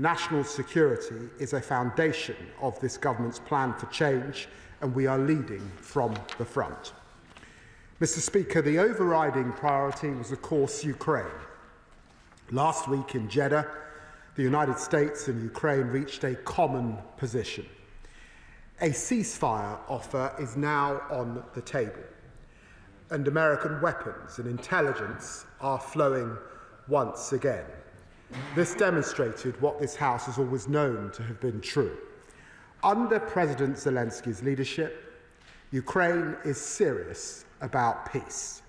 National security is a foundation of this government's plan for change, and we are leading from the front. Mr. Speaker, the overriding priority was, of course, Ukraine. Last week in Jeddah, the United States and Ukraine reached a common position. A ceasefire offer is now on the table, and American weapons and intelligence are flowing once again. This demonstrated what this House has always known to have been true. Under President Zelensky's leadership, Ukraine is serious about peace,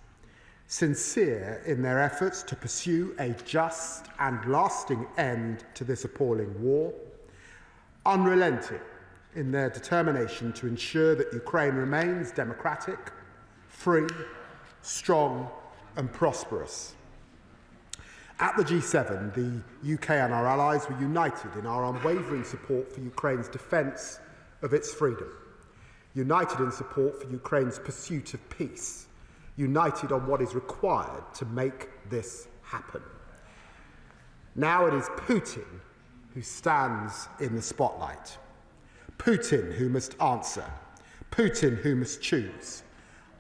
sincere in their efforts to pursue a just and lasting end to this appalling war, unrelenting in their determination to ensure that Ukraine remains democratic, free, strong and prosperous. At the G7, the UK and our allies were united in our unwavering support for Ukraine's defence of its freedom, united in support for Ukraine's pursuit of peace, united on what is required to make this happen. Now it is Putin who stands in the spotlight. Putin who must answer. Putin who must choose.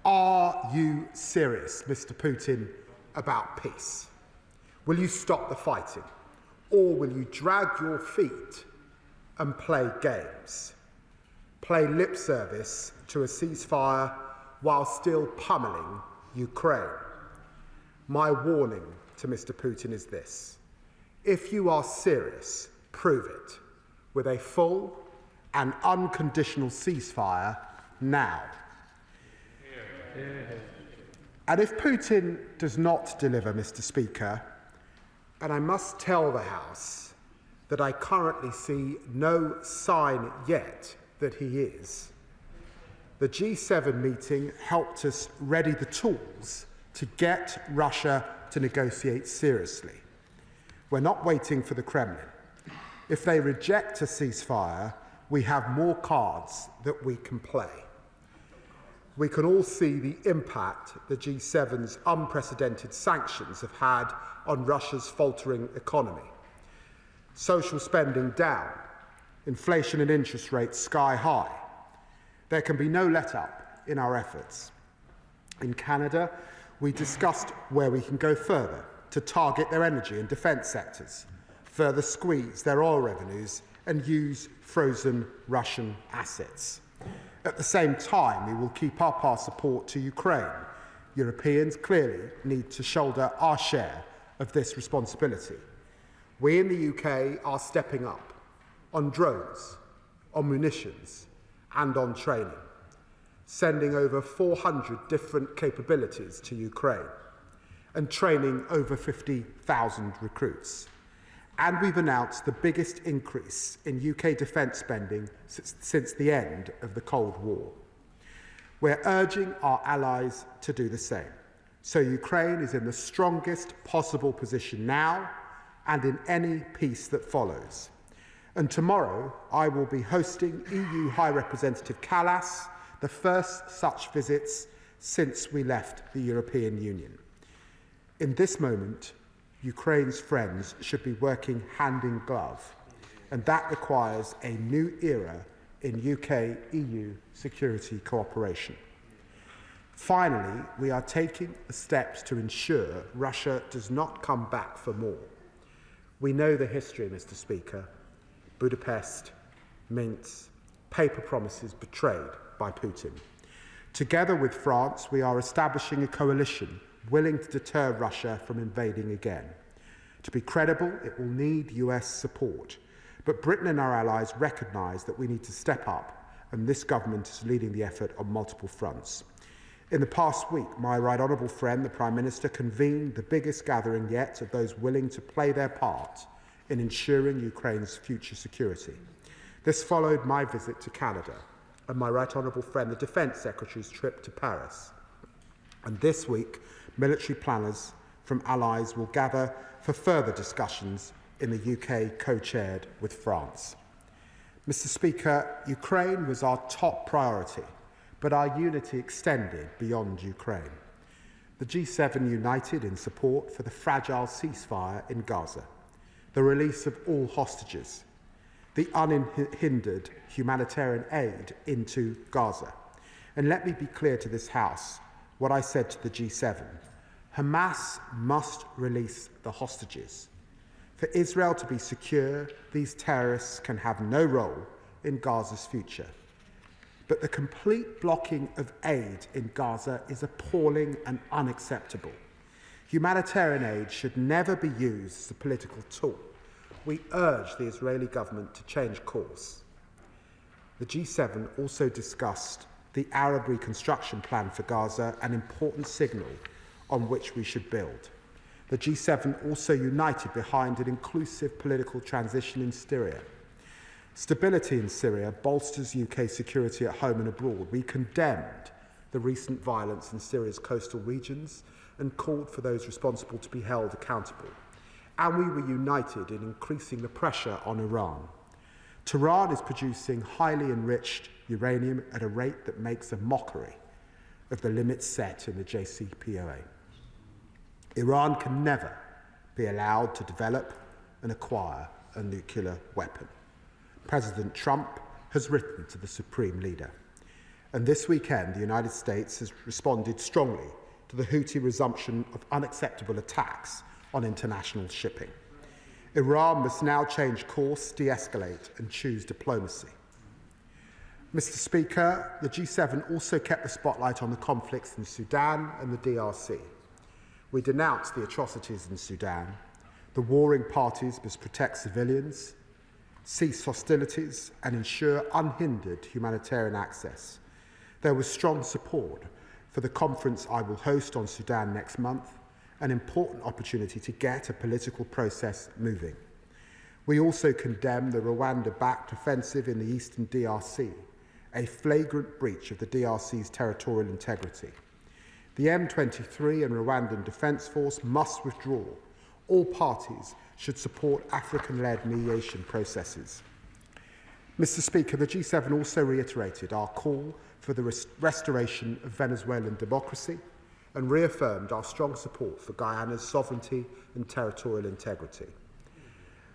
Are you serious, Mr. Putin, about peace? Will you stop the fighting? Or will you drag your feet and play games? Play lip service to a ceasefire while still pummeling Ukraine? My warning to Mr. Putin is this: if you are serious, prove it with a full and unconditional ceasefire now. And if Putin does not deliver, Mr. Speaker, and I must tell the House that I currently see no sign yet that he is, the G7 meeting helped us ready the tools to get Russia to negotiate seriously. We're not waiting for the Kremlin. If they reject a ceasefire, we have more cards that we can play. We can all see the impact the G7's unprecedented sanctions have had on Russia's faltering economy. Social spending down, inflation and interest rates sky high. There can be no let-up in our efforts. In Canada, we discussed where we can go further to target their energy and defence sectors, further squeeze their oil revenues and use frozen Russian assets. At the same time, we will keep up our support to Ukraine. Europeans clearly need to shoulder our share of this responsibility. We in the UK are stepping up on drones, on munitions and on training, sending over 400 different capabilities to Ukraine and training over 50,000 recruits. And we've announced the biggest increase in UK defence spending since the end of the Cold War. We're urging our allies to do the same, so Ukraine is in the strongest possible position now and in any peace that follows. And tomorrow I will be hosting EU High Representative Kallas, the first such visits since we left the European Union. In this moment, Ukraine's friends should be working hand in glove, and that requires a new era in UK-EU security cooperation. Finally, we are taking the steps to ensure Russia does not come back for more. We know the history, Mr. Speaker. Budapest, Minsk, paper promises betrayed by Putin. Together with France, we are establishing a coalition willing to deter Russia from invading again. To be credible, it will need US support. But Britain and our allies recognise that we need to step up, and this government is leading the effort on multiple fronts. In the past week, my right honourable friend, the Prime Minister, convened the biggest gathering yet of those willing to play their part in ensuring Ukraine's future security. This followed my visit to Canada and my right honourable friend, the Defence Secretary's trip to Paris. And this week, military planners from allies will gather for further discussions in the UK co-chaired with France. Mr. Speaker, Ukraine was our top priority, but our unity extended beyond Ukraine. The G7 united in support for the fragile ceasefire in Gaza. the release of all hostages, the unhindered humanitarian aid into Gaza. And let me be clear to this House what I said to the G7. Hamas must release the hostages. For Israel to be secure, these terrorists can have no role in Gaza's future. But the complete blocking of aid in Gaza is appalling and unacceptable. Humanitarian aid should never be used as a political tool. We urge the Israeli government to change course. The G7 also discussed the Arab reconstruction plan for Gaza, an important signal on which we should build. The G7 also united behind an inclusive political transition in Syria. Stability in Syria bolsters UK security at home and abroad. We condemned the recent violence in Syria's coastal regions and called for those responsible to be held accountable. And we were united in increasing the pressure on Iran. Tehran is producing highly enriched uranium at a rate that makes a mockery of the limits set in the JCPOA. Iran can never be allowed to develop and acquire a nuclear weapon. President Trump has written to the Supreme Leader. And this weekend, the United States has responded strongly to the Houthi resumption of unacceptable attacks on international shipping. Iran must now change course, de-escalate, and choose diplomacy. Mr. Speaker, the G7 also kept the spotlight on the conflicts in Sudan and the DRC. We denounced the atrocities in Sudan. The warring parties must protect civilians, cease hostilities, and ensure unhindered humanitarian access. There was strong support for the conference I will host on Sudan next month, an important opportunity to get a political process moving. We also condemn the Rwanda-backed offensive in the eastern DRC, a flagrant breach of the DRC's territorial integrity. The M23 and Rwandan Defence Force must withdraw. All parties should support African-led mediation processes. Mr. Speaker, the G7 also reiterated our call for the restoration of Venezuelan democracy and reaffirmed our strong support for Guyana's sovereignty and territorial integrity.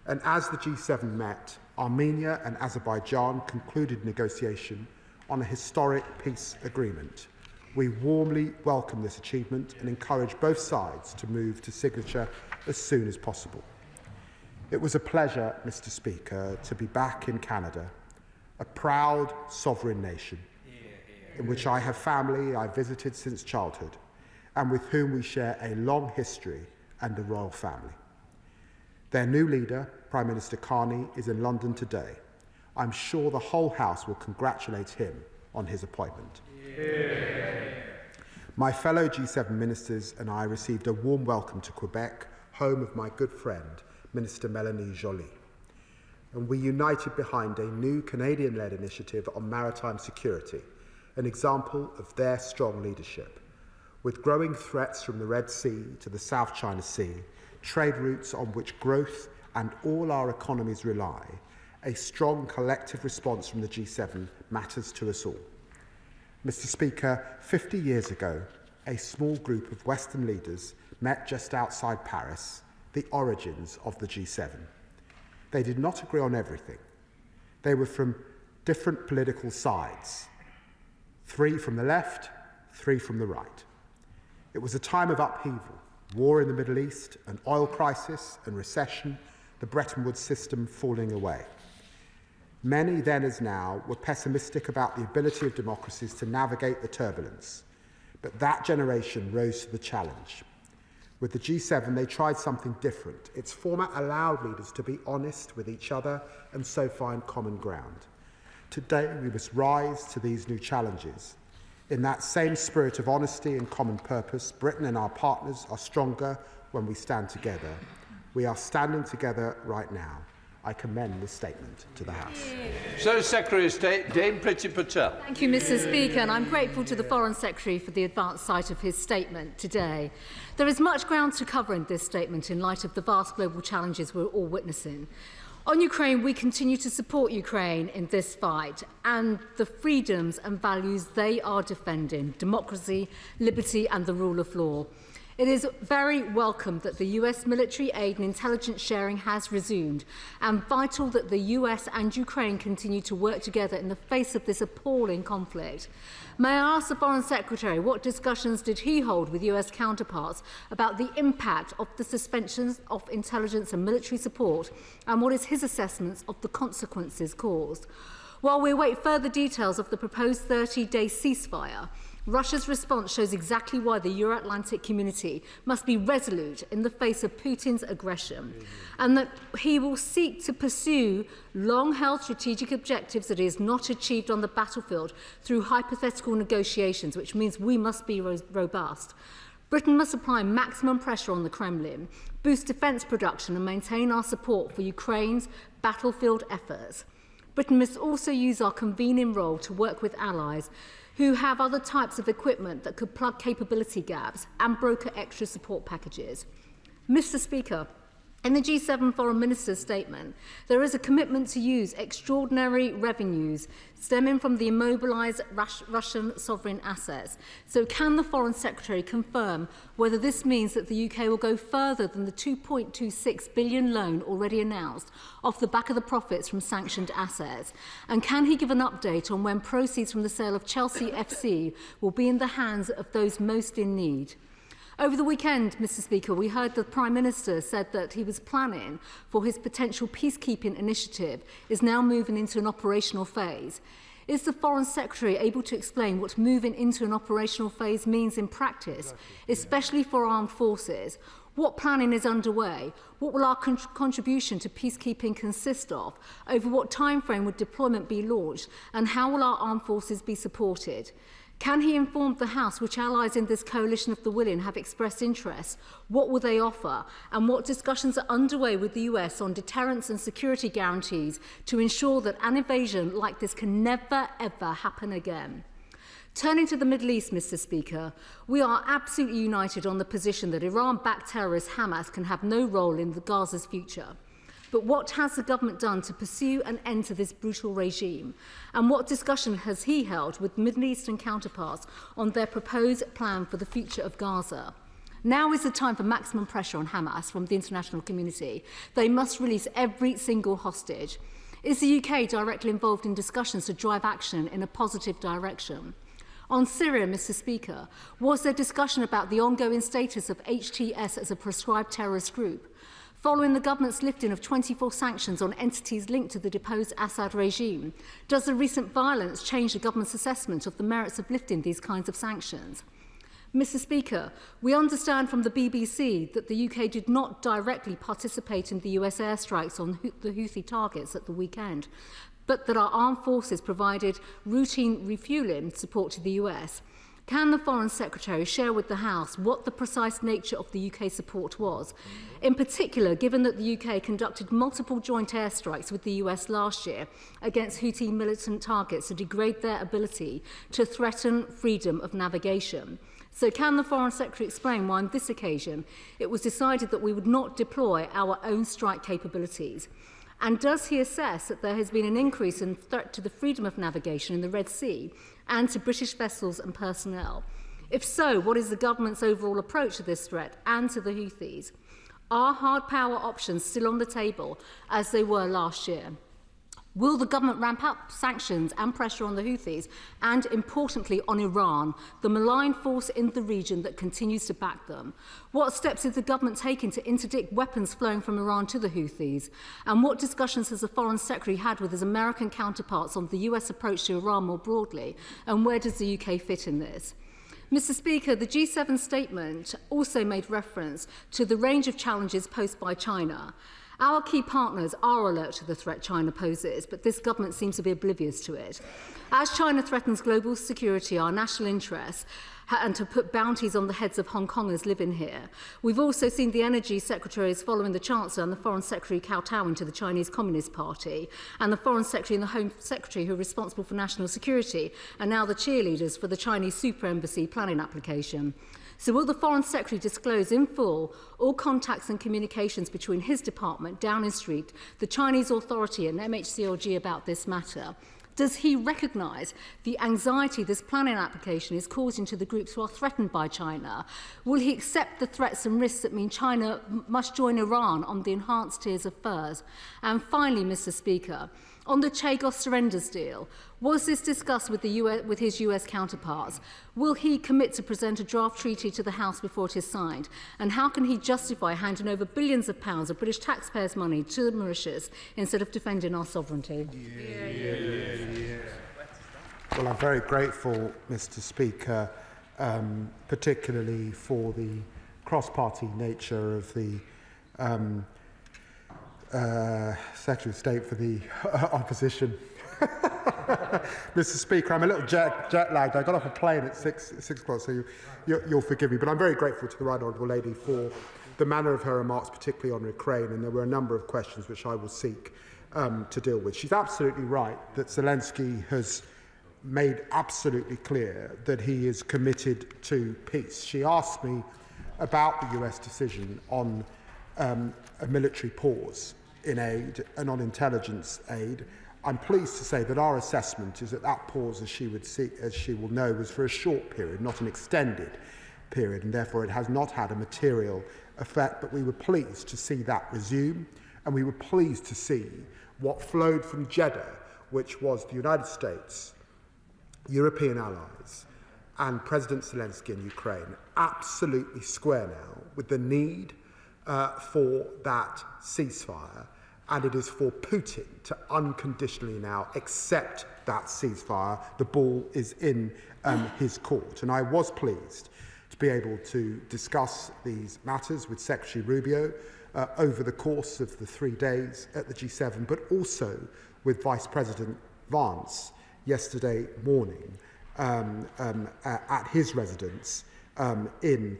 And as the G7 met, Armenia and Azerbaijan concluded negotiation on a historic peace agreement. We warmly welcome this achievement and encourage both sides to move to signature as soon as possible. It was a pleasure, Mr. Speaker, to be back in Canada, a proud sovereign nation in which I have family I visited since childhood and with whom we share a long history and a royal family. Their new leader, Prime Minister Carney, is in London today. I'm sure the whole House will congratulate him on his appointment. My fellow G7 ministers and I received a warm welcome to Quebec, home of my good friend, Minister Mélanie Joly. And we united behind a new Canadian-led initiative on maritime security, an example of their strong leadership. With growing threats from the Red Sea to the South China Sea, trade routes on which growth and all our economies rely, a strong collective response from the G7 matters to us all. Mr. Speaker, 50 years ago, a small group of Western leaders met just outside Paris, the origins of the G7. They did not agree on everything. They were from different political sides, 3 from the left, 3 from the right. It was a time of upheaval, war in the Middle East, an oil crisis and recession, the Bretton Woods system falling away. Many then as now were pessimistic about the ability of democracies to navigate the turbulence, but that generation rose to the challenge. With the G7, they tried something different. Its format allowed leaders to be honest with each other and so find common ground. Today, we must rise to these new challenges. In that same spirit of honesty and common purpose, Britain and our partners are stronger when we stand together. We are standing together right now. I commend this statement to the House. So, Secretary of State, Dame Priti Patel. Thank you, Mr. Speaker, and I'm grateful to the Foreign Secretary for the advanced sight of his statement today. There is much ground to cover in this statement in light of the vast global challenges we're all witnessing. On Ukraine, we continue to support Ukraine in this fight and the freedoms and values they are defending: democracy, liberty and the rule of law. It is very welcome that the US military aid and intelligence sharing has resumed, and vital that the US and Ukraine continue to work together in the face of this appalling conflict. May I ask the Foreign Secretary what discussions did he hold with US counterparts about the impact of the suspensions of intelligence and military support, and what is his assessment of the consequences caused? While we await further details of the proposed 30-day ceasefire, Russia's response shows exactly why the Euro-Atlantic community must be resolute in the face of Putin's aggression, and that he will seek to pursue long-held strategic objectives that he has not achieved on the battlefield through hypothetical negotiations, which means we must be robust. Britain must apply maximum pressure on the Kremlin, boost defence production and maintain our support for Ukraine's battlefield efforts. Britain must also use our convening role to work with allies who have other types of equipment that could plug capability gaps and broker extra support packages. Mr. Speaker, in the G7 Foreign Minister's statement, there is a commitment to use extraordinary revenues stemming from the immobilised Russian sovereign assets. So can the Foreign Secretary confirm whether this means that the UK will go further than the £2.26 billion loan already announced off the back of the profits from sanctioned assets? And can he give an update on when proceeds from the sale of Chelsea FC will be in the hands of those most in need? Over the weekend, Mr. Speaker, we heard the Prime Minister said that he was planning for his potential peacekeeping initiative is now moving into an operational phase. Is the Foreign Secretary able to explain what moving into an operational phase means in practice, especially for armed forces? What planning is underway? What will our contribution to peacekeeping consist of? Over what timeframe would deployment be launched? And how will our armed forces be supported? Can he inform the House which allies in this coalition of the willing have expressed interest? What will they offer? And what discussions are underway with the US on deterrence and security guarantees to ensure that an invasion like this can never, ever happen again? Turning to the Middle East, Mr. Speaker, we are absolutely united on the position that Iran-backed terrorist Hamas can have no role in Gaza's future. But what has the government done to pursue an end to this brutal regime? And what discussion has he held with Middle Eastern counterparts on their proposed plan for the future of Gaza? Now is the time for maximum pressure on Hamas from the international community. They must release every single hostage. Is the UK directly involved in discussions to drive action in a positive direction? On Syria, Mr. Speaker, was there discussion about the ongoing status of HTS as a proscribed terrorist group? Following the government's lifting of 24 sanctions on entities linked to the deposed Assad regime, does the recent violence change the government's assessment of the merits of lifting these kinds of sanctions? Mr. Speaker, we understand from the BBC that the UK did not directly participate in the US airstrikes on the Houthi targets at the weekend, but that our armed forces provided routine refuelling support to the US. Can the Foreign Secretary share with the House what the precise nature of the UK support was? In particular, given that the UK conducted multiple joint airstrikes with the US last year against Houthi militant targets to degrade their ability to threaten freedom of navigation. So can the Foreign Secretary explain why on this occasion it was decided that we would not deploy our own strike capabilities? And does he assess that there has been an increase in threat to the freedom of navigation in the Red Sea and to British vessels and personnel? If so, what is the government's overall approach to this threat and to the Houthis? Are hard power options still on the table as they were last year? Will the government ramp up sanctions and pressure on the Houthis and, importantly, on Iran, the malign force in the region that continues to back them? What steps is the government taking to interdict weapons flowing from Iran to the Houthis? And what discussions has the Foreign Secretary had with his American counterparts on the US approach to Iran more broadly? And where does the UK fit in this? Mr. Speaker, the G7 statement also made reference to the range of challenges posed by China. Our key partners are alert to the threat China poses, but this government seems to be oblivious to it. As China threatens global security, our national interests, and to put bounties on the heads of Hong Kongers living here, we've also seen the Energy Secretaries following the Chancellor and the Foreign Secretary kowtowing to the Chinese Communist Party, and the Foreign Secretary and the Home Secretary, who are responsible for national security, are now the cheerleaders for the Chinese Super Embassy planning application. So will the Foreign Secretary disclose in full all contacts and communications between his department, Downing Street, the Chinese Authority and MHCLG about this matter? Does he recognise the anxiety this planning application is causing to the groups who are threatened by China? Will he accept the threats and risks that mean China must join Iran on the enhanced tiers of furs? And finally, Mr. Speaker, on the Chagos surrenders deal, was this discussed with his US counterparts? Will he commit to present a draft treaty to the House before it is signed? And how can he justify handing over billions of pounds of British taxpayers' money to Mauritius instead of defending our sovereignty? Well, I'm very grateful, Mr. Speaker, particularly for the cross-party nature of the Secretary of State for the Opposition. Mr. Speaker, I'm a little jet-lagged. I got off a plane at 6 o'clock, so you'll forgive me. But I'm very grateful to the Right Honourable Lady for the manner of her remarks, particularly on Ukraine, and there were a number of questions which I will seek to deal with. She's absolutely right that Zelensky has made absolutely clear that he is committed to peace. She asked me about the US decision on a military pause in aid and on intelligence aid. I'm pleased to say that our assessment is that that pause, as she will know, was for a short period, not an extended period, and therefore it has not had a material effect, but we were pleased to see that resume, and we were pleased to see what flowed from Jeddah, which was the United States, European allies, and President Zelensky in Ukraine absolutely square now with the need for that ceasefire, and it is for Putin to unconditionally now accept that ceasefire. The ball is in his court, and I was pleased to be able to discuss these matters with Secretary Rubio over the course of the 3 days at the G7, but also with Vice President Vance yesterday morning at his residence in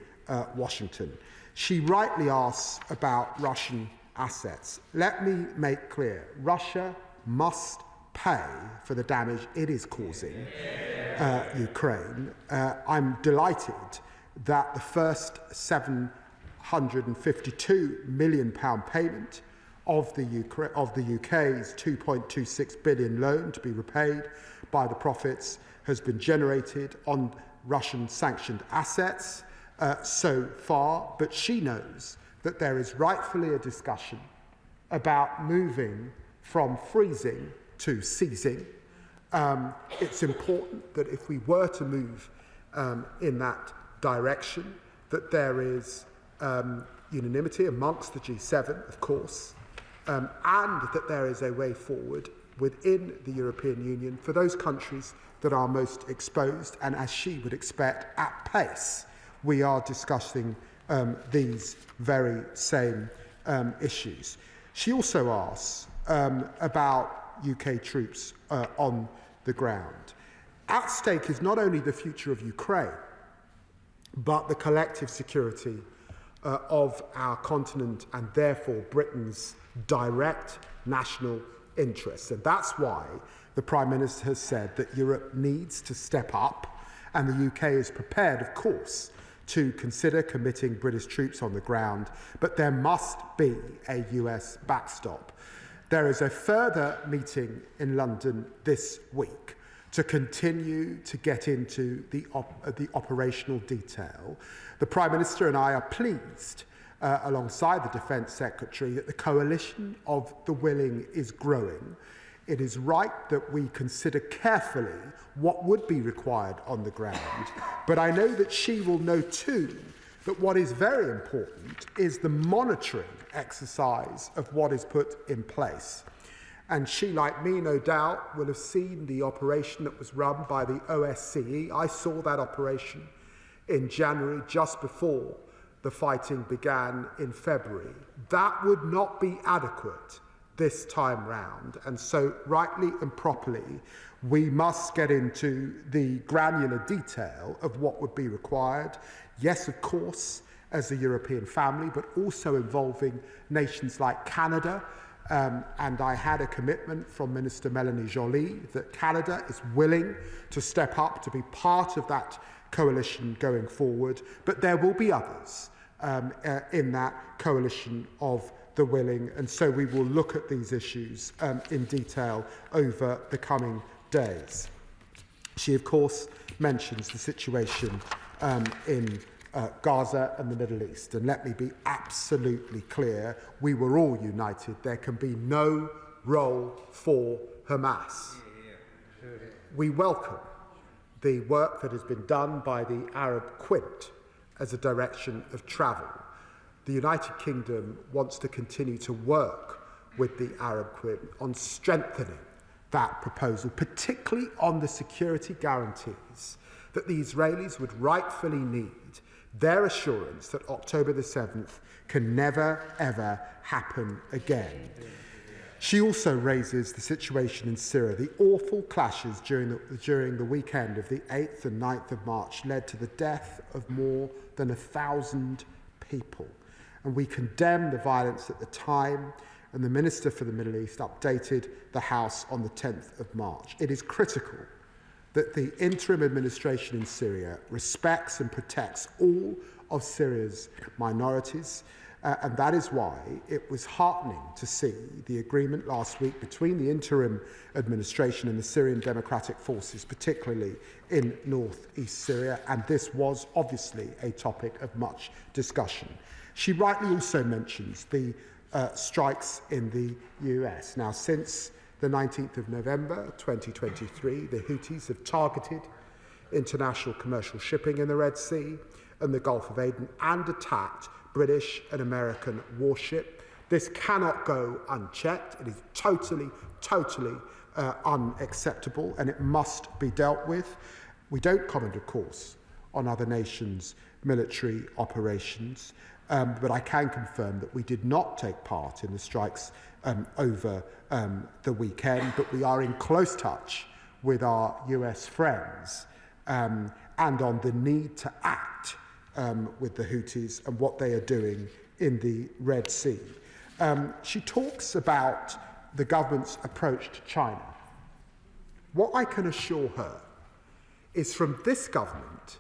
Washington. She rightly asks about Russian assets. Let me make clear, Russia must pay for the damage it is causing Ukraine. I'm delighted that the first £752 million payment of the UK's £2.26 billion loan to be repaid by the profits has been generated on Russian sanctioned assets so far, but she knows that there is rightfully a discussion about moving from freezing to seizing. It's important that if we were to move in that direction, that there is unanimity amongst the G7, of course, and that there is a way forward within the European Union for those countries that are most exposed, and as she would expect, at pace, we are discussing these very same issues. She also asks about UK troops on the ground. At stake is not only the future of Ukraine, but the collective security of our continent and therefore Britain's direct national interests. And that's why the Prime Minister has said that Europe needs to step up, and the UK is prepared, of course, to consider committing British troops on the ground, but there must be a US backstop. There is a further meeting in London this week to continue to get into the operational detail. The Prime Minister and I are pleased, alongside the Defence Secretary, that the coalition of the willing is growing. It is right that we consider carefully what would be required on the ground, but I know that she will know too that what is very important is the monitoring exercise of what is put in place. And she, like me, no doubt, will have seen the operation that was run by the OSCE. I saw that operation in January, just before the fighting began in February. That would not be adequate this time round, and so rightly and properly we must get into the granular detail of what would be required. Yes, of course, as a European family, but also involving nations like Canada, and I had a commitment from Minister Melanie Joly that Canada is willing to step up to be part of that coalition going forward, but there will be others in that coalition of the willing, and so we will look at these issues in detail over the coming days. She, of course, mentions the situation in Gaza and the Middle East. And let me be absolutely clear, we were all united. There can be no role for Hamas. We welcome the work that has been done by the Arab Quint as a direction of travel. The United Kingdom wants to continue to work with the Arab Quint on strengthening that proposal, particularly on the security guarantees that the Israelis would rightfully need, their assurance that October the 7th can never, ever happen again. She also raises the situation in Syria. The awful clashes during the weekend of the 8th and 9th of March led to the death of more than 1,000 people. And we condemn the violence at the time, and the Minister for the Middle East updated the House on the 10th of March. It is critical that the interim administration in Syria respects and protects all of Syria's minorities, and that is why it was heartening to see the agreement last week between the interim administration and the Syrian Democratic Forces, particularly in northeast Syria, and this was obviously a topic of much discussion. She rightly also mentions the strikes in the US. Now, since the 19th of November 2023, the Houthis have targeted international commercial shipping in the Red Sea and the Gulf of Aden and attacked British and American warship. This cannot go unchecked. It is totally unacceptable, and it must be dealt with. We don't comment, of course, on other nations' military operations, but I can confirm that we did not take part in the strikes over the weekend, but we are in close touch with our US friends and on the need to act with the Houthis and what they are doing in the Red Sea. She talks about the government's approach to China. What I can assure her is from this government,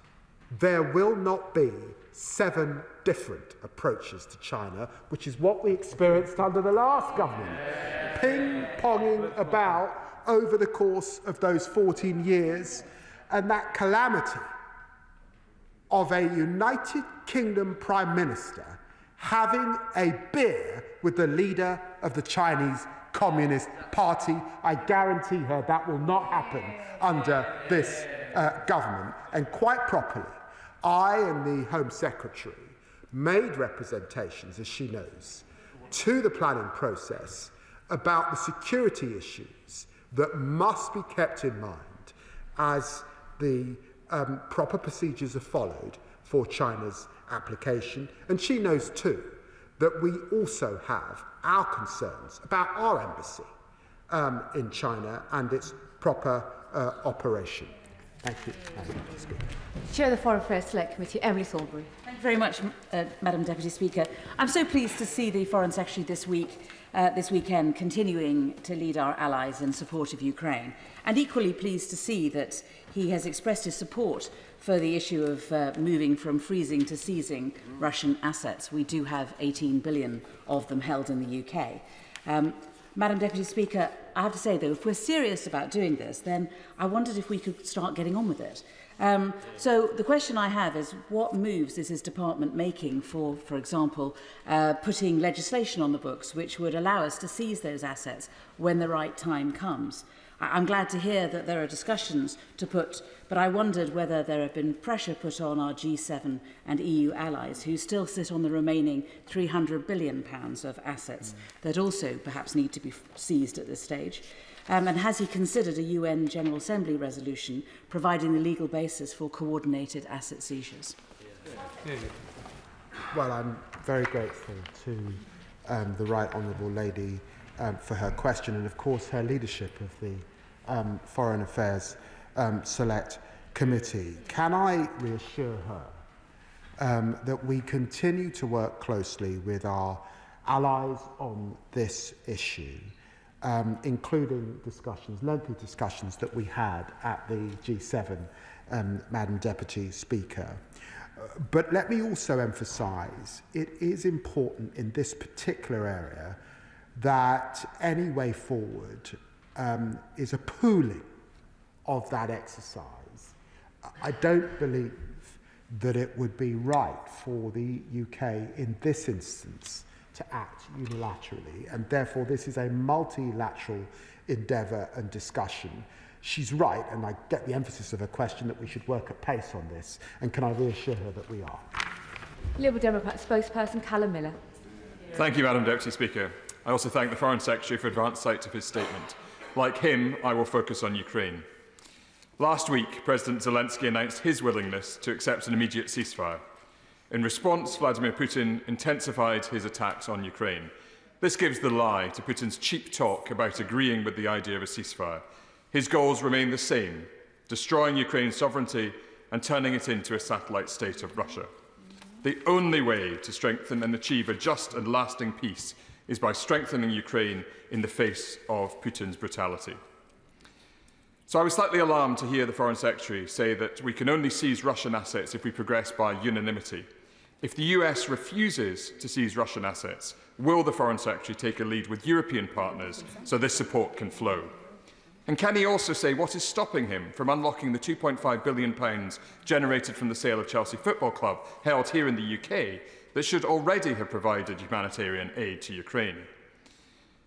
there will not be 7 different approaches to China, which is what we experienced under the last government. Ping-ponging about over the course of those 14 years, and that calamity of a United Kingdom Prime Minister having a beer with the leader of the Chinese Communist Party. I guarantee her that will not happen under this government. And quite properly, I and the Home Secretary made representations, as she knows, to the planning process about the security issues that must be kept in mind as the proper procedures are followed for China's application. And she knows too that we also have our concerns about our embassy in China and its proper operation. Thank you, Madam Deputy Speaker. Chair of the Foreign Affairs Select Committee, Emily Thornbury. Thank you very much, Madam Deputy Speaker. I'm so pleased to see the Foreign Secretary this weekend continuing to lead our allies in support of Ukraine, and equally pleased to see that he has expressed his support for the issue of moving from freezing to seizing Russian assets. We do have 18 billion of them held in the UK. Madam Deputy Speaker, I have to say, though, if we're serious about doing this, then I wondered if we could start getting on with it. So the question I have is, what moves is his department making for example, putting legislation on the books which would allow us to seize those assets when the right time comes? I'm glad to hear that there are discussions to put, but I wondered whether there had been pressure put on our G7 and EU allies who still sit on the remaining £300 billion of assets that also perhaps need to be seized at this stage. And has he considered a UN General Assembly resolution providing the legal basis for coordinated asset seizures? Well, I'm very grateful to the Right Honourable Lady for her question and, of course, her leadership of the Foreign Affairs Select Committee. Can I reassure her that we continue to work closely with our allies on this issue, including discussions, lengthy discussions that we had at the G7, Madam Deputy Speaker. But let me also emphasise it is important in this particular area that any way forward is a pooling of that exercise. I don't believe that it would be right for the UK in this instance to act unilaterally, and therefore this is a multilateral endeavour and discussion. She's right, and I get the emphasis of her question that we should work at pace on this, and can I reassure her that we are? Liberal Democrat spokesperson Callum Miller. Thank you, Madam Deputy Speaker. I also thank the Foreign Secretary for advance sight of his statement. Like him, I will focus on Ukraine. Last week, President Zelensky announced his willingness to accept an immediate ceasefire. In response, Vladimir Putin intensified his attacks on Ukraine. This gives the lie to Putin's cheap talk about agreeing with the idea of a ceasefire. His goals remain the same: destroying Ukraine's sovereignty and turning it into a satellite state of Russia. The only way to strengthen and achieve a just and lasting peace is by strengthening Ukraine in the face of Putin's brutality. So I was slightly alarmed to hear the Foreign Secretary say that we can only seize Russian assets if we progress by unanimity. If the US refuses to seize Russian assets, will the Foreign Secretary take a lead with European partners so this support can flow? And can he also say what is stopping him from unlocking the £2.5 billion generated from the sale of Chelsea Football Club, held here in the UK, that should already have provided humanitarian aid to Ukraine?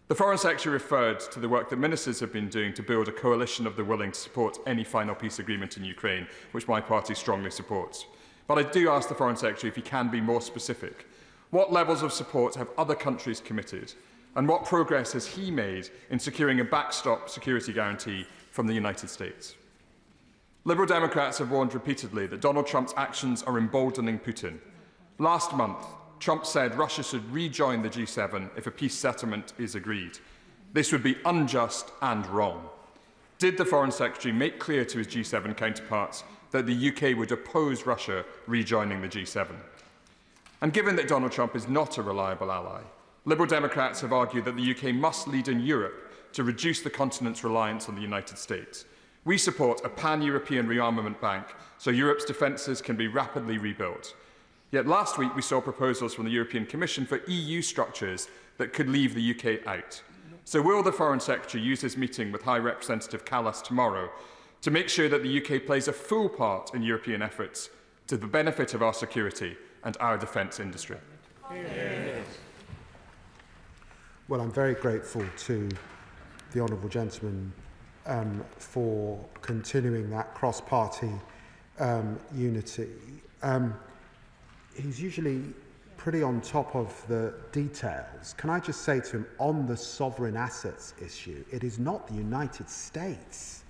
The Foreign Secretary referred to the work that ministers have been doing to build a coalition of the willing to support any final peace agreement in Ukraine, which my party strongly supports. But I do ask the Foreign Secretary if he can be more specific. What levels of support have other countries committed? And what progress has he made in securing a backstop security guarantee from the United States? Liberal Democrats have warned repeatedly that Donald Trump's actions are emboldening Putin. Last month, Trump said Russia should rejoin the G7 if a peace settlement is agreed. This would be unjust and wrong. Did the Foreign Secretary make clear to his G7 counterparts that the UK would oppose Russia rejoining the G7? And given that Donald Trump is not a reliable ally, Liberal Democrats have argued that the UK must lead in Europe to reduce the continent's reliance on the United States. We support a pan-European rearmament bank so Europe's defences can be rapidly rebuilt. Yet last week we saw proposals from the European Commission for EU structures that could leave the UK out. So will the Foreign Secretary use his meeting with High Representative Callas tomorrow to make sure that the UK plays a full part in European efforts to the benefit of our security and our defence industry? Yes. Well, I'm very grateful to the honourable gentleman for continuing that cross-party unity. He's usually pretty on top of the details. Can I just say to him, on the sovereign assets issue, it is not the United States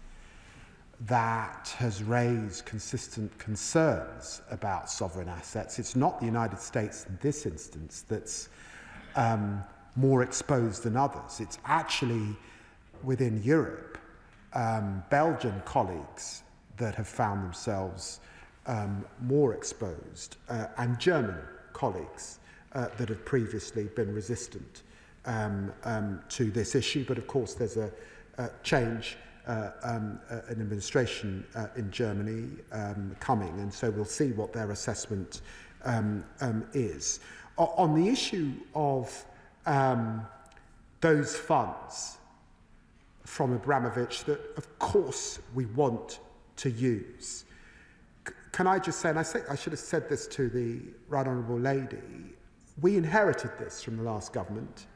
that has raised consistent concerns about sovereign assets. It's not the United States in this instance that's more exposed than others. It's actually within Europe, Belgian colleagues that have found themselves more exposed, and German colleagues that have previously been resistant to this issue. But of course there's a change, an administration in Germany coming, and so we'll see what their assessment is. On the issue of those funds from Abramovich that of course we want to use, can I just say, and I should have said this to the Right Honourable Lady, we inherited this from the last government.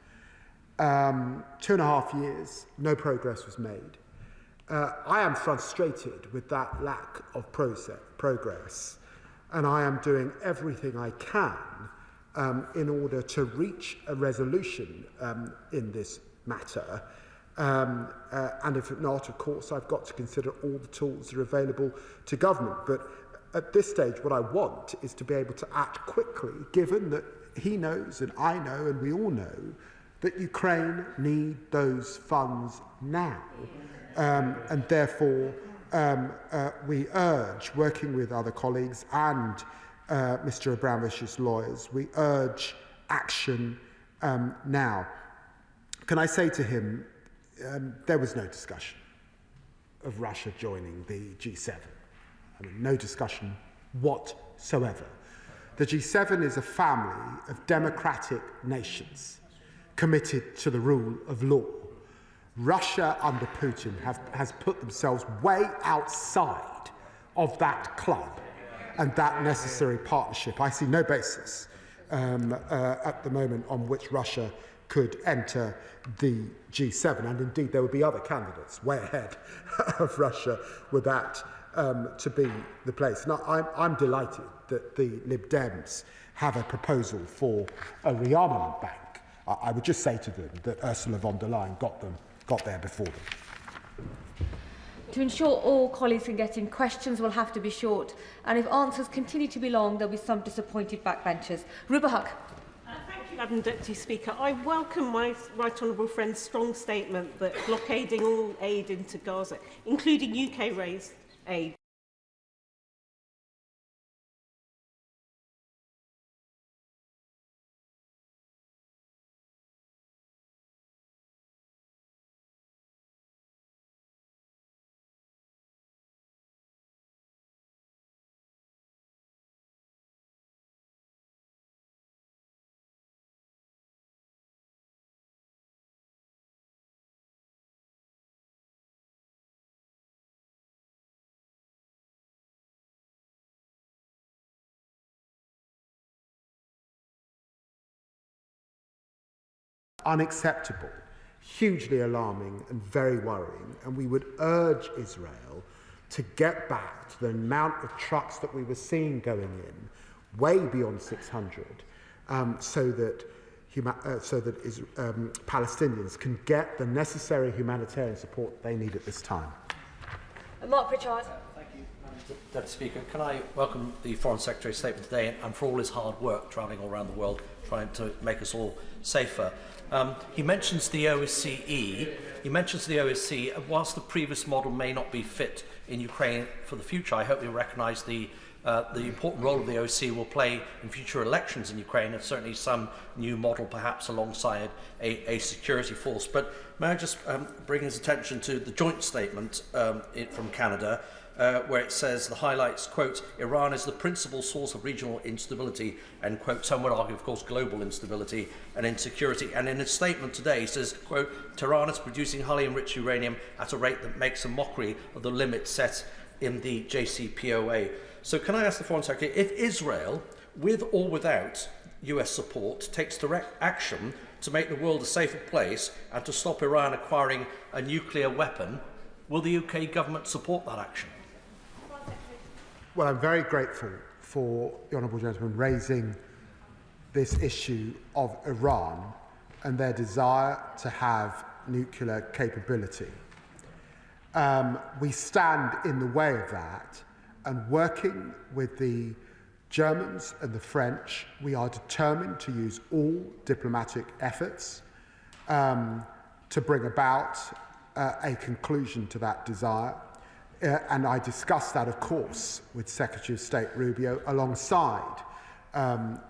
2.5 years, no progress was made. I am frustrated with that lack of progress, and I am doing everything I can in order to reach a resolution in this matter. And if not, of course, I've got to consider all the tools that are available to government. But at this stage, what I want is to be able to act quickly, given that he knows and I know and we all know that Ukraine need those funds now. And therefore, we urge, working with other colleagues and Mr. Abramovich's lawyers, we urge action now. Can I say to him, there was no discussion of Russia joining the G7. I mean, no discussion whatsoever. The G7 is a family of democratic nations committed to the rule of law. Russia under Putin has put themselves way outside of that club and that necessary partnership. I see no basis at the moment on which Russia could enter the G7, and indeed there would be other candidates way ahead of Russia were that to be the place. And I'm delighted that the Lib Dems have a proposal for a rearmament bank. I would just say to them that Ursula von der Leyen got there before them. To ensure all colleagues can get in, questions will have to be short, and if answers continue to be long, there'll be some disappointed backbenchers. Ruba Huck. Thank you, Madam Deputy Speaker. I welcome my right honourable friend's strong statement that blockading all aid into Gaza, including UK-raised aid, Unacceptable, hugely alarming and very worrying, and we would urge Israel to get back to the amount of trucks that we were seeing going in, way beyond 600, so that Palestinians can get the necessary humanitarian support they need at this time. Mark Pritchard. Thank you, Madam Deputy Speaker. Can I welcome the Foreign Secretary's statement today and for all his hard work travelling all around the world trying to make us all safer. He mentions the OSCE. And whilst the previous model may not be fit in Ukraine for the future, I hope you recognise the important role of the OSCE will play in future elections in Ukraine, and certainly some new model perhaps alongside a security force. But may I just bring his attention to the joint statement from Canada, where it says the highlights, quote, Iran is the principal source of regional instability, and, quote, some would argue, of course, global instability and insecurity. And in his statement today, he says, quote, Tehran is producing highly enriched uranium at a rate that makes a mockery of the limits set in the JCPOA. So can I ask the Foreign Secretary, if Israel, with or without US support, takes direct action to make the world a safer place and to stop Iran acquiring a nuclear weapon, will the UK government support that action? Well, I'm very grateful for the honourable gentleman raising this issue of Iran and their desire to have nuclear capability. We stand in the way of that, and working with the Germans and the French, we are determined to use all diplomatic efforts to bring about a conclusion to that desire. And I discussed that, of course, with Secretary of State Rubio alongside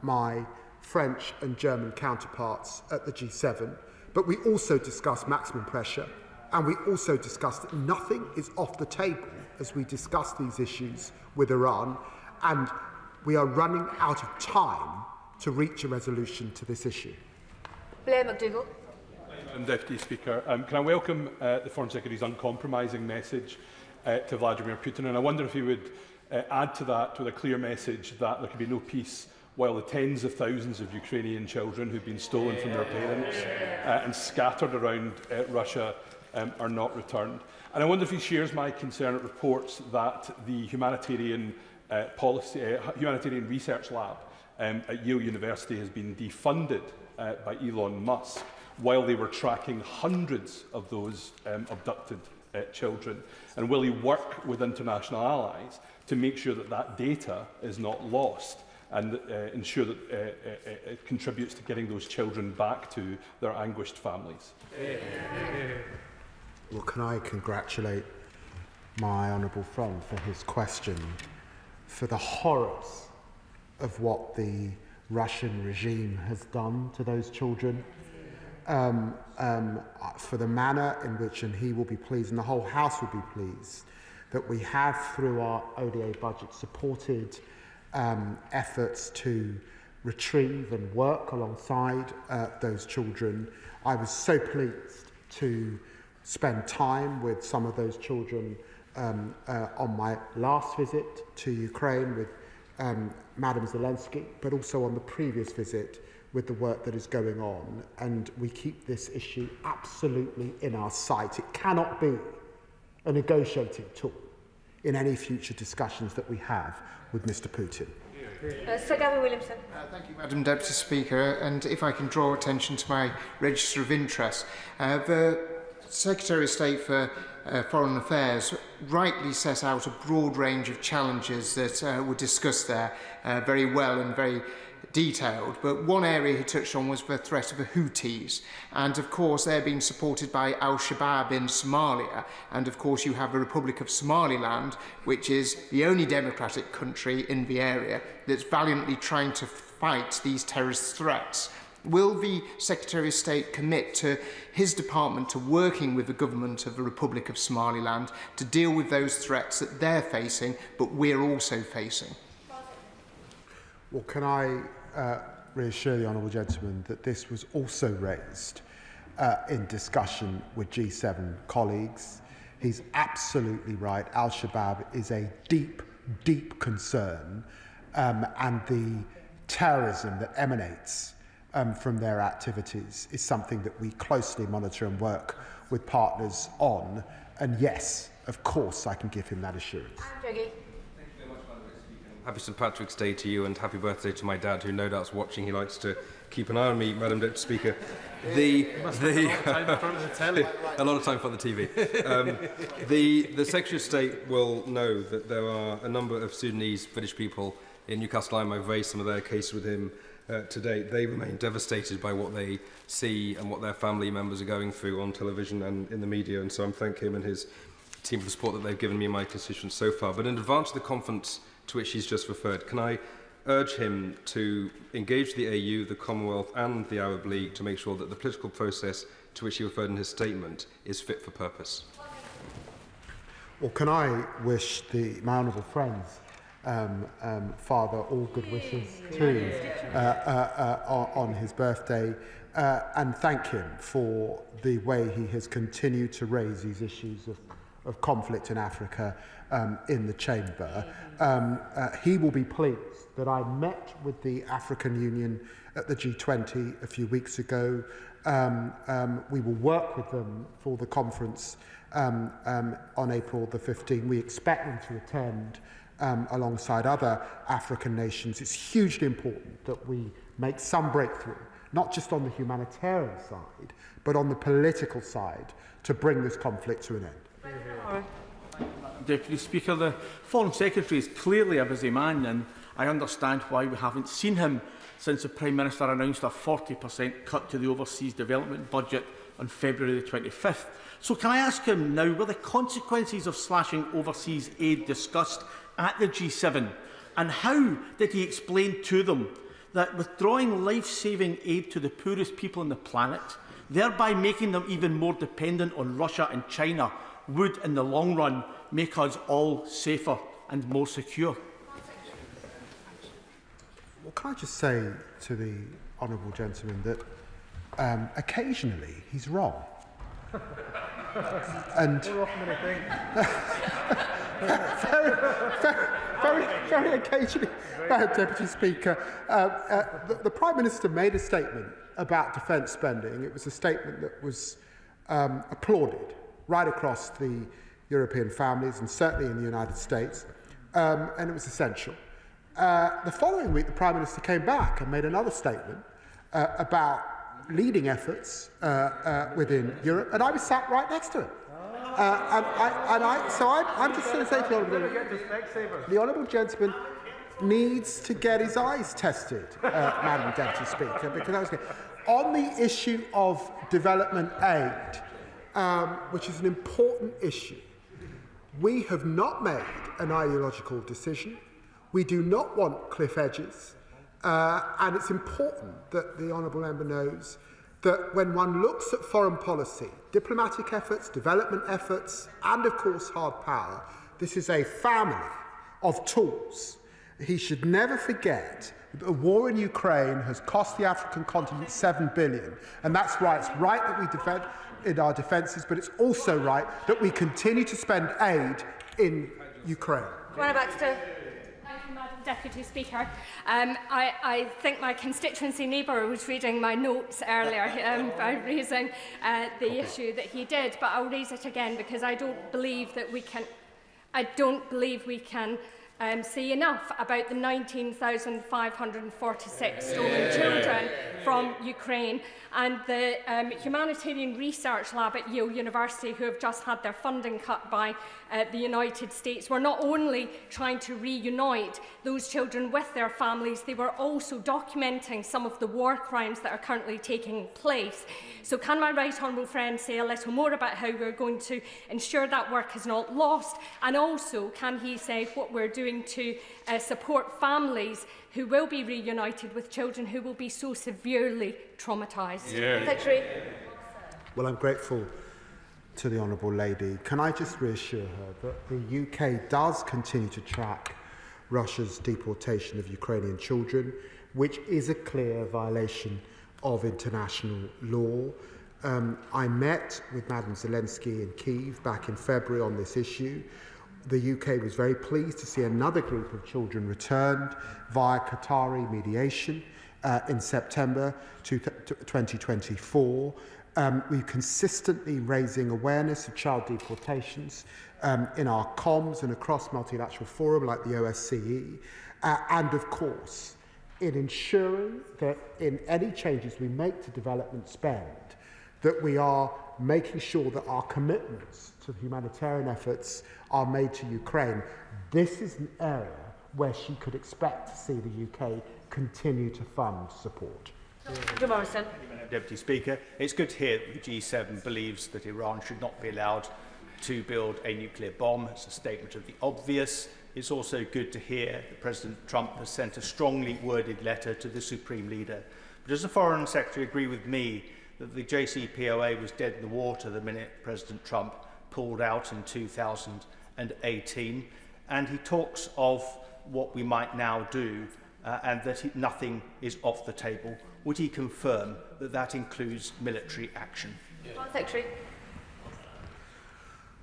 my French and German counterparts at the G7. But we also discussed maximum pressure, and we also discussed that nothing is off the table as we discuss these issues with Iran, and we are running out of time to reach a resolution to this issue. Blair McDougall. Madam Deputy Speaker, can I welcome the Foreign Secretary's uncompromising message to Vladimir Putin, and I wonder if he would add to that with a clear message that there can be no peace while the tens of thousands of Ukrainian children who've been stolen from their parents and scattered around Russia are not returned. And I wonder if he shares my concern at reports that the humanitarian research lab at Yale University has been defunded by Elon Musk while they were tracking hundreds of those abducted children. And will he work with international allies to make sure that that data is not lost and ensure that it contributes to getting those children back to their anguished families? Well, can I congratulate my honourable friend for his question, for the horrors of what the Russian regime has done to those children, for the manner in which, and he will be pleased, and the whole House will be pleased, that we have, through our ODA budget, supported efforts to retrieve and work alongside those children. I was so pleased to spend time with some of those children on my last visit to Ukraine with Madam Zelensky, but also on the previous visit with the work that is going on. And we keep this issue absolutely in our sight. It cannot be a negotiating tool in any future discussions that we have with Mr. Putin. Sir Gavin Williamson. Thank you, Madam Deputy Speaker. And if I can draw attention to my register of interest, the Secretary of State for Foreign Affairs rightly set out a broad range of challenges that were discussed there very well and very detailed, but one area he touched on was the threat of the Houthis, and of course they're being supported by Al-Shabaab in Somalia, and of course you have the Republic of Somaliland, which is the only democratic country in the area that's valiantly trying to fight these terrorist threats. Will the Secretary of State commit to his department to working with the government of the Republic of Somaliland to deal with those threats that they're facing, but we're also facing? Well, can I reassure the honourable gentleman that this was also raised in discussion with G7 colleagues. He's absolutely right. Al-Shabaab is a deep, deep concern, and the terrorism that emanates from their activities is something that we closely monitor and work with partners on. And yes, of course, I can give him that assurance. Happy St Patrick's Day to you, and happy birthday to my dad, who no doubt's watching. He likes to keep an eye on me, Madam Deputy Speaker. A lot of time for the TV. The Secretary of State will know that there are a number of Sudanese British people in Newcastle. I've raised some of their cases with him today. They remain devastated by what they see and what their family members are going through on television and in the media, and so I'm thanking him and his team for the support that they've given me and my constituents so far. But in advance of the conference to which he's just referred, can I urge him to engage the AU, the Commonwealth and the Arab League to make sure that the political process to which he referred in his statement is fit for purpose? Well, can I wish my honourable friends, Father, all good wishes too on his birthday, and thank him for the way he has continued to raise these issues of conflict in Africa in the chamber. He will be pleased that I met with the African Union at the G20 a few weeks ago. We will work with them for the conference on April the 15th. We expect them to attend alongside other African nations. It's hugely important that we make some breakthrough, not just on the humanitarian side, but on the political side, to bring this conflict to an end. Deputy Speaker, the Foreign Secretary is clearly a busy man, and I understand why we haven't seen him since the Prime Minister announced a 40% cut to the overseas development budget on February the 25th. So can I ask him now, were the consequences of slashing overseas aid discussed at the G7, and how did he explain to them that withdrawing life-saving aid to the poorest people on the planet, thereby making them even more dependent on Russia and China, would in the long run make us all safer and more secure? Well, can I just say to the honourable gentleman that occasionally he's wrong. And very occasionally, Deputy Speaker, the Prime Minister made a statement about defence spending. It was a statement that was applauded right across the European families and certainly in the United States, and it was essential. The following week, the Prime Minister came back and made another statement about leading efforts within Europe, and I was sat right next to him. So I'm just going to say to the honourable gentleman needs to get his eyes tested, Madam Deputy Speaker, because I was on the issue of development aid, which is an important issue. We have not made an ideological decision. We do not want cliff edges, and it's important that the honourable member knows that when one looks at foreign policy, diplomatic efforts, development efforts, and of course hard power, this is a family of tools. he should never forget that the war in Ukraine has cost the African continent $7 billion. And that's right. It's right that we defend in our defences, but it's also right that we continue to spend aid in Ukraine. Thank you, Madam Deputy Speaker. I think my constituency neighbour was reading my notes earlier by raising the issue that he did, but I'll raise it again because I don't believe we can say enough about the 19,546 stolen children from Ukraine, and the Humanitarian Research Lab at Yale University, who have just had their funding cut by the United States, were not only trying to reunite those children with their families, they were also documenting some of the war crimes that are currently taking place. So can my right honourable friend say a little more about how we're going to ensure that work is not lost, and also can he say what we're doing to support families who will be reunited with children who will be so severely traumatised? Yeah. Secretary. Well, I'm grateful to the Honourable Lady. Can I just reassure her that the UK does continue to track Russia's deportation of Ukrainian children, which is a clear violation of international law. I met with Madam Zelensky in Kyiv back in February on this issue. The UK was very pleased to see another group of children returned via Qatari mediation in September 2024. We're consistently raising awareness of child deportations in our comms and across multilateral forums like the OSCE, and of course in ensuring that in any changes we make to development spend, that we are making sure that our commitments to humanitarian efforts are made to Ukraine. This is an area where she could expect to see the UK continue to fund support. Morrison. Deputy Speaker, it's good to hear that the G7 believes that Iran should not be allowed to build a nuclear bomb. It's a statement of the obvious. It's also good to hear that President Trump has sent a strongly worded letter to the Supreme Leader. But does the Foreign Secretary agree with me that the JCPOA was dead in the water the minute President Trump pulled out in 2018? And he talks of what we might now do and that nothing is off the table. Would he confirm that that includes military action? Foreign Secretary.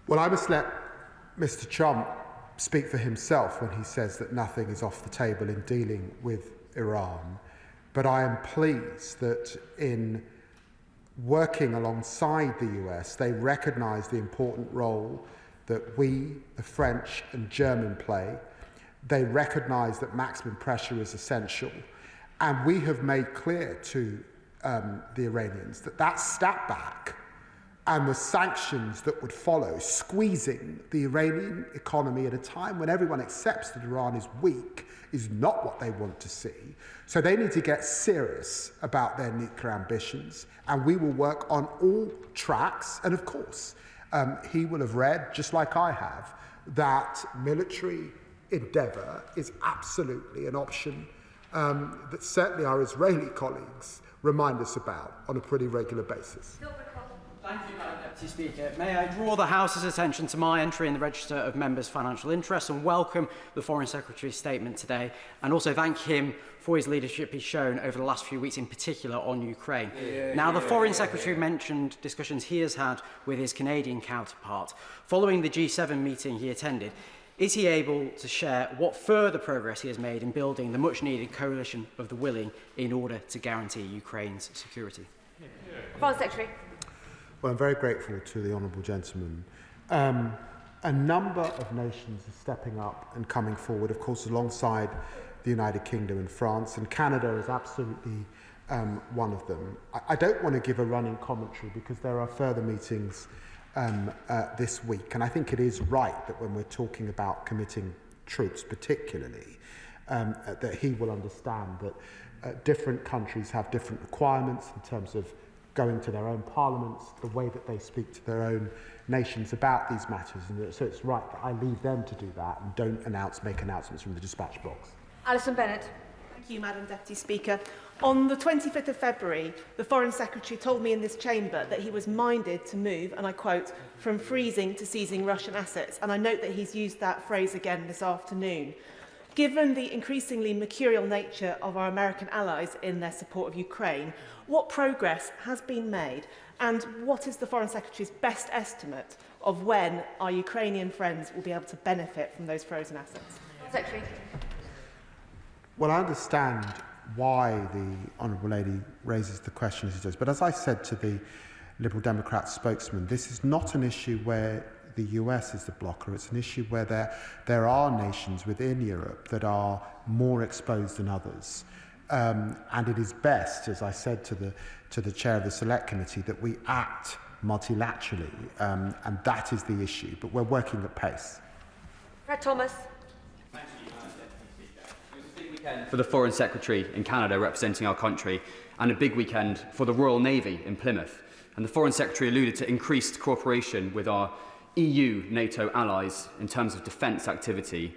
Well, I must let Mr. Trump speak for himself when he says that nothing is off the table in dealing with Iran. But I am pleased that in working alongside the US, they recognise the important role that we, the French and German play. They recognise that maximum pressure is essential. And we have made clear to the Iranians that that step back and the sanctions that would follow, squeezing the Iranian economy at a time when everyone accepts that Iran is weak, is not what they want to see. So they need to get serious about their nuclear ambitions, and we will work on all tracks. And of course, he will have read, just like I have, that military endeavour is absolutely an option that certainly our Israeli colleagues remind us about on a pretty regular basis. Thank you, Madam Deputy Speaker. May I draw the House's attention to my entry in the Register of Members' Financial Interests and welcome the Foreign Secretary's statement today, and also thank him for his leadership he's shown over the last few weeks, in particular on Ukraine. The Foreign Secretary mentioned discussions he has had with his Canadian counterpart. Following the G7 meeting he attended, is he able to share what further progress he has made in building the much-needed coalition of the willing in order to guarantee Ukraine's security? Foreign Secretary. Well, I'm very grateful to the honourable gentleman. A number of nations are stepping up and coming forward, of course, alongside the United Kingdom and France, and Canada is absolutely one of them. I don't want to give a running commentary because there are further meetings this week, and I think it is right that when we're talking about committing troops particularly, that he will understand that different countries have different requirements in terms of going to their own parliaments, the way that they speak to their own nations about these matters, and so it's right that I leave them to do that and don't make announcements from the dispatch box. Alison Bennett. Thank you, Madam Deputy Speaker. On the 25th of February, the Foreign Secretary told me in this chamber that he was minded to move, and I quote, from freezing to seizing Russian assets, and I note that he's used that phrase again this afternoon. Given the increasingly mercurial nature of our American allies in their support of Ukraine, what progress has been made, and what is the Foreign Secretary's best estimate of when our Ukrainian friends will be able to benefit from those frozen assets? Secretary. Well, I understand why the Honourable Lady raises the question as she does, but as I said to the Liberal Democrat spokesman, this is not an issue where the US is the blocker. It's an issue where there are nations within Europe that are more exposed than others. And it is best, as I said to the chair of the Select Committee, that we act multilaterally, and that is the issue. But we're working at pace. Fred Thomas. For the Foreign Secretary in Canada representing our country, and a big weekend for the Royal Navy in Plymouth. And the Foreign Secretary alluded to increased cooperation with our EU, NATO allies in terms of defence activity.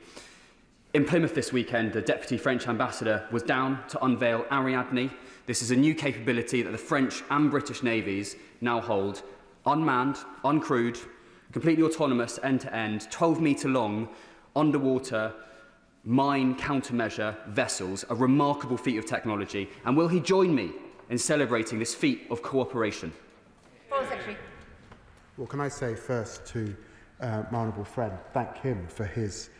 In Plymouth this weekend, the Deputy French Ambassador was down to unveil Ariadne. This is a new capability that the French and British navies now hold, unmanned, uncrewed, completely autonomous, end-to-end, 12-metre long, underwater, mine countermeasure vessels, a remarkable feat of technology. And will he join me in celebrating this feat of cooperation? Foreign Secretary. Well, can I say first to my honourable friend, thank him for his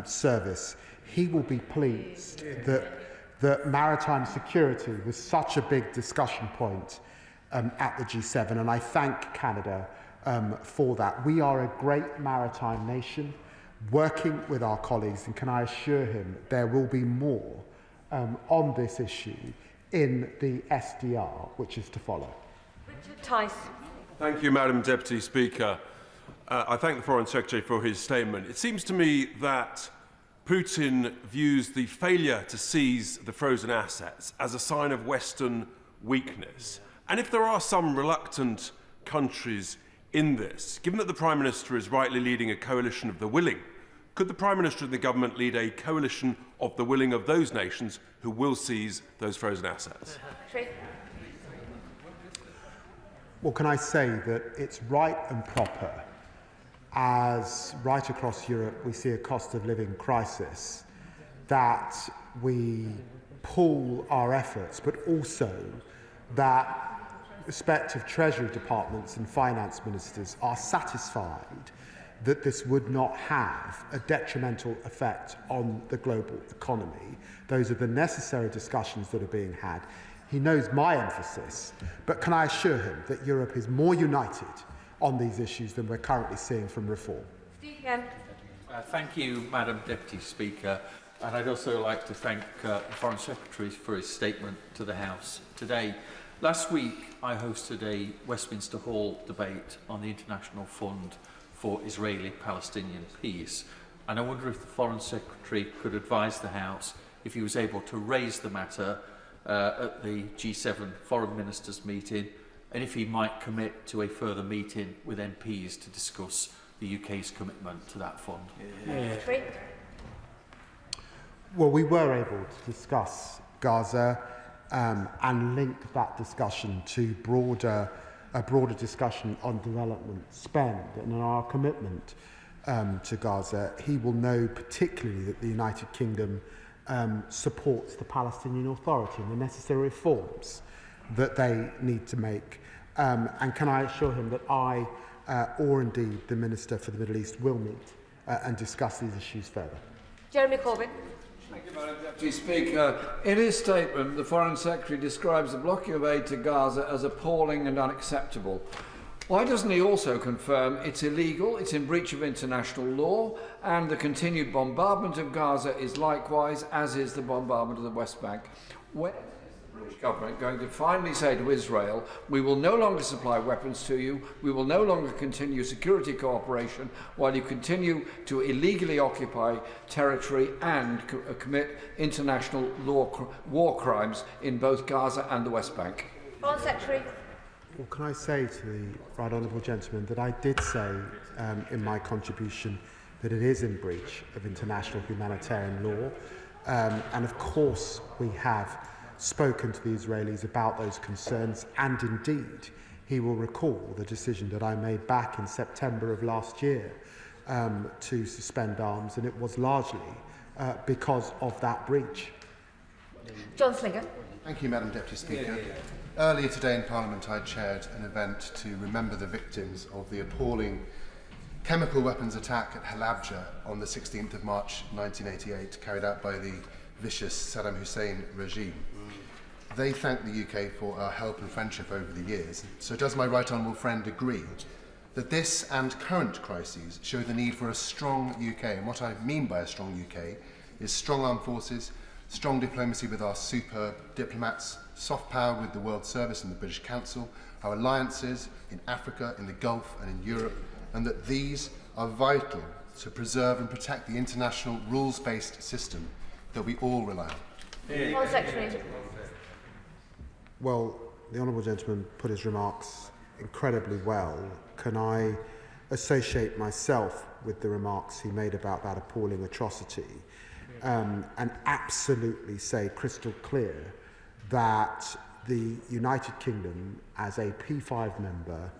service. He will be pleased that maritime security was such a big discussion point at the G7, and I thank Canada for that. We are a great maritime nation, working with our colleagues, and can I assure him there will be more on this issue in the SDR, which is to follow. Richard Tice. Thank you, Madam Deputy Speaker. I thank the Foreign Secretary for his statement. It seems to me that Putin views the failure to seize the frozen assets as a sign of Western weakness. And if there are some reluctant countries in this, given that the Prime Minister is rightly leading a coalition of the willing, could the Prime Minister and the government lead a coalition of the willing of those nations who will seize those frozen assets? Well, can I say that it's right and proper, as right across Europe we see a cost of living crisis, that we pool our efforts, but also that respective Treasury departments and finance ministers are satisfied that this would not have a detrimental effect on the global economy. Those are the necessary discussions that are being had. He knows my emphasis, but can I assure him that Europe is more united on these issues than we're currently seeing from reform? Steve Kemp. Thank you, Madam Deputy Speaker. And I'd also like to thank the Foreign Secretary for his statement to the House today. Last week, I hosted a Westminster Hall debate on the International Fund for Israeli-Palestinian Peace. And I wonder if the Foreign Secretary could advise the House if he was able to raise the matter at the G7 Foreign Ministers meeting, and if he might commit to a further meeting with MPs to discuss the UK's commitment to that fund. Well, we were able to discuss Gaza and link that discussion to a broader discussion on development spend and on our commitment to Gaza. He will know particularly that the United Kingdom supports the Palestinian Authority and the necessary reforms that they need to make. And can I assure him that I, or indeed the Minister for the Middle East, will meet and discuss these issues further? Jeremy Corbyn. Thank you, Madam Deputy Speaker. In his statement, the Foreign Secretary describes the blocking of aid to Gaza as appalling and unacceptable. Why doesn't he also confirm it's illegal, it's in breach of international law, and the continued bombardment of Gaza is likewise, as is the bombardment of the West Bank? When is the British government going to finally say to Israel, we will no longer supply weapons to you, we will no longer continue security cooperation while you continue to illegally occupy territory and commit international law war crimes in both Gaza and the West Bank? Foreign Secretary. Well, can I say to the right honourable gentleman that I did say in my contribution that it is in breach of international humanitarian law, and of course we have spoken to the Israelis about those concerns, and indeed he will recall the decision that I made back in September of last year to suspend arms, and it was largely because of that breach. John Slinger. Thank you, Madam Deputy Speaker. Earlier today in Parliament, I chaired an event to remember the victims of the appalling chemical weapons attack at Halabja on the 16th of March 1988, carried out by the vicious Saddam Hussein regime. They thanked the UK for our help and friendship over the years. So does my right honourable friend agree that this and current crises show the need for a strong UK? And what I mean by a strong UK is strong armed forces, strong diplomacy with our superb diplomats, soft power with the World Service and the British Council, our alliances in Africa, in the Gulf and in Europe, and that these are vital to preserve and protect the international rules-based system that we all rely on. Foreign Secretary. Well, the honourable gentleman put his remarks incredibly well. Can I associate myself with the remarks he made about that appalling atrocity and absolutely say crystal clear that the United Kingdom, as a P5 member,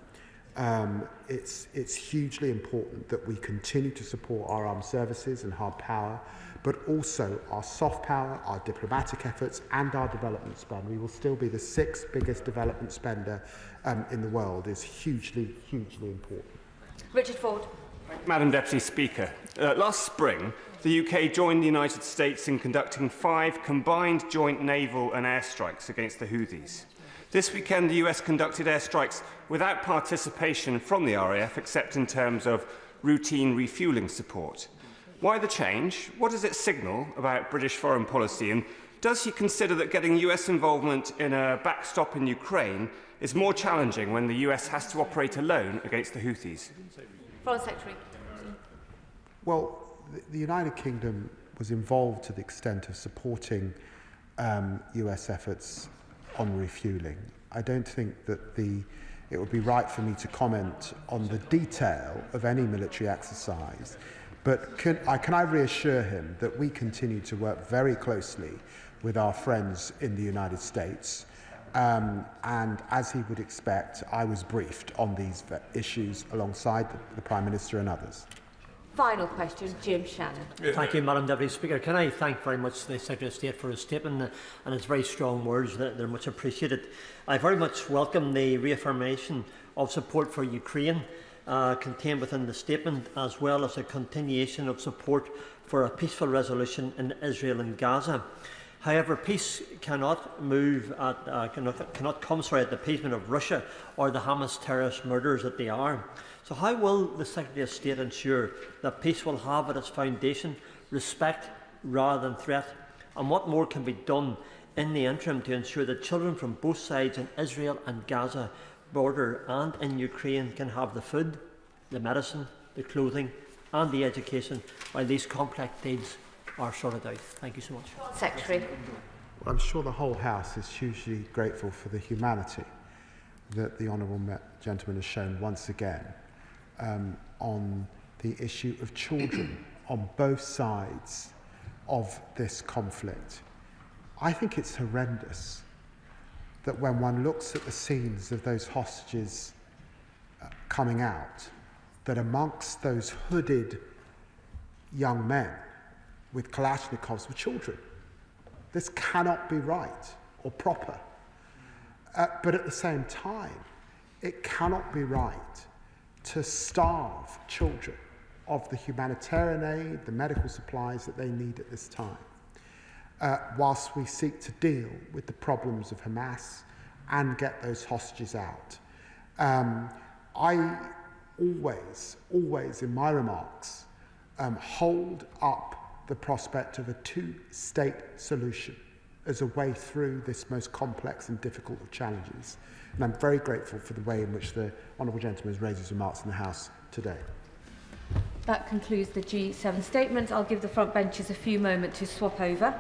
it's hugely important that we continue to support our armed services and hard power, but also our soft power, our diplomatic efforts and our development spend. We will still be the 6th biggest development spender in the world. Is hugely, hugely important. Richard Ford. Madam Deputy Speaker, last spring, the UK joined the United States in conducting 5 combined joint naval and airstrikes against the Houthis. This weekend, the US conducted airstrikes without participation from the RAF, except in terms of routine refuelling support. Why the change? What does it signal about British foreign policy? And does he consider that getting US involvement in a backstop in Ukraine is more challenging when the US has to operate alone against the Houthis? Foreign Secretary. Well, the United Kingdom was involved to the extent of supporting US efforts on refuelling. I don't think that it would be right for me to comment on the detail of any military exercise, but can I reassure him that we continue to work very closely with our friends in the United States, and as he would expect, I was briefed on these issues alongside the Prime Minister and others. Final question, Jim Shannon. Thank you, Madam Deputy Speaker. Can I thank very much the Secretary of State for his statement and his very strong words. They're much appreciated. I very much welcome the reaffirmation of support for Ukraine contained within the statement, as well as a continuation of support for a peaceful resolution in Israel and Gaza. However, peace cannot come at the appeasement of Russia or the Hamas terrorist murderers that they are. So how will the Secretary of State ensure that peace will have at its foundation respect rather than threat? And what more can be done in the interim to ensure that children from both sides in Israel and Gaza border and in Ukraine can have the food, the medicine, the clothing and the education while these complex needs are sorted out? Thank you so much. Secretary. Well, I'm sure the whole House is hugely grateful for the humanity that the honourable gentleman has shown once again on the issue of children on both sides of this conflict. I think it's horrendous that when one looks at the scenes of those hostages coming out, that amongst those hooded young men with Kalashnikovs were children. This cannot be right or proper. But at the same time, it cannot be right to starve children of the humanitarian aid, the medical supplies that they need at this time, whilst we seek to deal with the problems of Hamas and get those hostages out. I always in my remarks hold up the prospect of a two-state solution as a way through this most complex and difficult of challenges. And I'm very grateful for the way in which the honourable gentleman has raised his remarks in the House today. That concludes the G7 statements. I'll give the front benches a few moments to swap over.